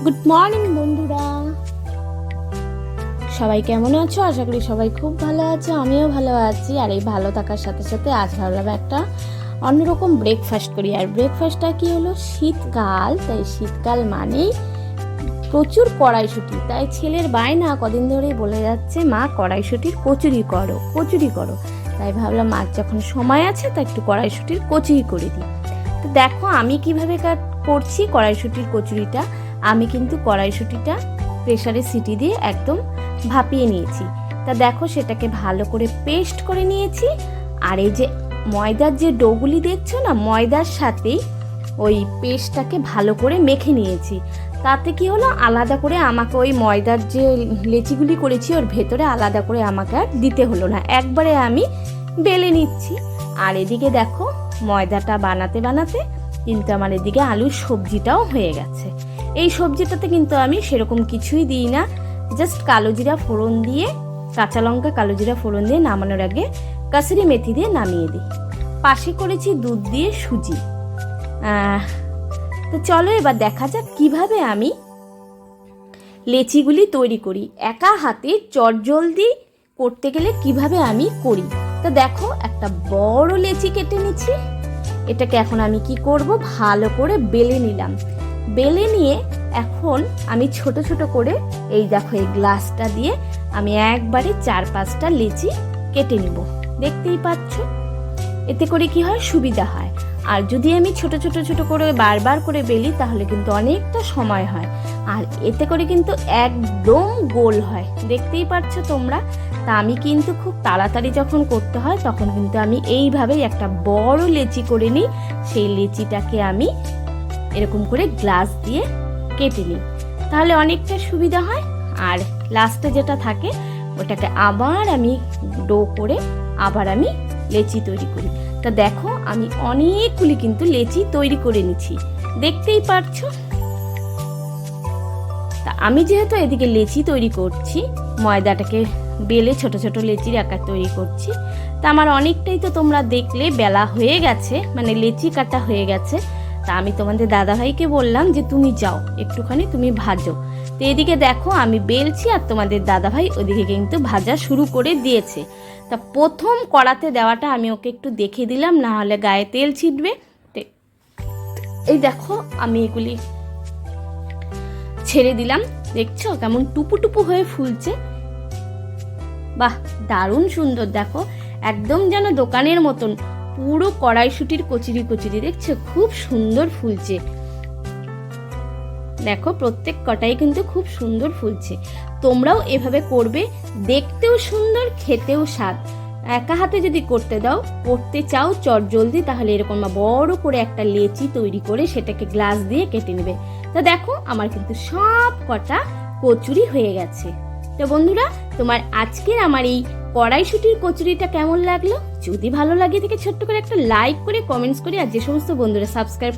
Good morning বন্ধুরা, সবাই কেমন আছো? আশা করি সবাই খুব ভালো আছো, আমিও ভালো আছি। আর এই ভালো থাকার সাথে সাথে আজ ভাবলাম একটা অন্যরকম ব্রেকফাস্ট করি। আর ব্রেকফাস্টটা কি হলো, শীতকাল, তাই শীতকাল মানেই প্রচুর কড়াইশুঁটি। তাই ছেলের বায়না কদিন ধরেই বলে যাচ্ছে, মা কড়াইশুঁটির কচুরি করো, কচুরি করো। তাই ভাবলাম আজ যখন সময় আছে তা একটু কড়াইশুঁটির কচুরি করে দিই। তো দেখো আমি কিভাবে করছি কড়াইশুঁটির কচুরিটা। আমি কিন্তু কড়াইশুঁটিটা প্রেসারে সিটি দিয়ে একদম ভাপিয়ে নিয়েছি। তা দেখো সেটাকে ভালো করে পেস্ট করে নিয়েছি। আর এই যে ময়দার যে ডোগুলি দেখছো না, ময়দার সাথেই ওই পেস্টটাকে ভালো করে মেখে নিয়েছি। তাতে কি হলো, আলাদা করে আমাকে ওই ময়দার যে লেচিগুলি করেছি ওর ভেতরে আলাদা করে আমাকে আর দিতে হলো না, একবারে আমি বেলে নিচ্ছি। আর এদিকে দেখো ময়দাটা বানাতে বানাতে কিন্তু আমার এদিকে আলুর সবজিটাও হয়ে গেছে। এই সবজিটাতে কিন্তু আমি সেরকম কিছুই দিই না, জাস্ট কালো জিরা ফোড়ন দিয়ে, কাঁচা লঙ্কা কালো জিরা ফোড়ন দিয়ে নামানোর আগে কাসুরি মেথি দিয়ে নামিয়ে দিই। পাশে করেছি দুধ দিয়ে সুজি। তো চলো এবার দেখা যাক কিভাবে আমি লেচিগুলি তৈরি করি। একা হাতে চটজলদি করতে গেলে কিভাবে আমি করি। তো দেখো একটা বড় লেচি কেটে নিচ্ছি। এটাকে এখন আমি কি করব, ভালো করে বেলে নিলাম। বেলে নিয়ে এখন আমি ছোট ছোট করে এই দেখো এই গ্লাসটা দিয়ে আমি একবারে 4-5টা লেচি কেটে নিব। দেখতেই পাচ্ছ, এতে করে কি হয়, সুবিধা হয়। আর যদি আমি ছোট ছোট ছোট করে বারবার করে বেলি তাহলে কিন্তু অনেকটা সময় হয়, আর এতে করে কিন্তু একদম গোল হয়। দেখতেই পাচ্ছ তোমরা। তা আমি কিন্তু খুব তাড়াতাড়ি যখন করতে হয় তখন কিন্তু আমি এইভাবেই একটা বড় লেচি করে নিই। সেই লেচিটাকে আমি এরকম করে গ্লাস দিয়ে কেটে নিই, তাহলে অনেকটা সুবিধা হয়। আর লাস্টে যেটা থাকে ওটাকে আবার আমি ডো করে আবার আমি লেচি তৈরি করি। তা দেখো আমি অনেকগুলি কিন্তু লেচি তৈরি করে নিচ্ছি, দেখতেই পারছো। তা আমি যেহেতু এদিকে লেচি তৈরি করছি, ময়দাটাকে বেলে ছোট ছোট লেচির আকার তৈরি করছি, তা আমার অনেকটাই তো তোমরা দেখলে বেলা হয়ে গেছে, মানে লেচি কাটা হয়ে গেছে। তা আমি তোমাদের দাদাভাইকে বললাম যে তুমি যাও একটুখানি, তুমি ভাজো। তো এদিকে দেখো আমি বেলছি আর তোমাদের দাদাভাই ওদিকে কিন্তু ভাজা শুরু করে দিয়েছে। তা প্রথম কড়াতে দেওয়াটা আমি ওকে একটু দেখে দিলাম, না হলে গায়ে তেল ছিটবে। এই দেখো আমি এগুলি ছেড়ে দিলাম, দেখছো কেমন টুপু টুপু হয়ে ফুলছে। বাহ, দারুণ সুন্দর। দেখো একদম যেন দোকানের মতন পুরো কড়াইশুঁটির কচুরি কচুরি, দেখছো খুব সুন্দর ফুলছে। দেখো প্রত্যেক কটাই কিন্তু খুব সুন্দর ফুলছে। তোমরাও এভাবে করবে, দেখতেও সুন্দর, খেতেও স্বাদ। একা হাতে যদি করতে চাও চটজলদি, তাহলে এরকম বড় করে একটা লেচি তৈরি করে সেটাকে গ্লাস দিয়ে কেটে নেবে। তা দেখো আমার কিন্তু সব কটা কচুরি হয়ে গেছে। তো বন্ধুরা, তোমার আজকের আমার এই কড়াইশুঁটির কচুরিটা কেমন লাগলো? যদি ভালো লাগে থেকে ছোট্ট করে একটা লাইক করে কমেন্টস করে, আর যে সমস্ত বন্ধুরা সাবস্ক্রাইব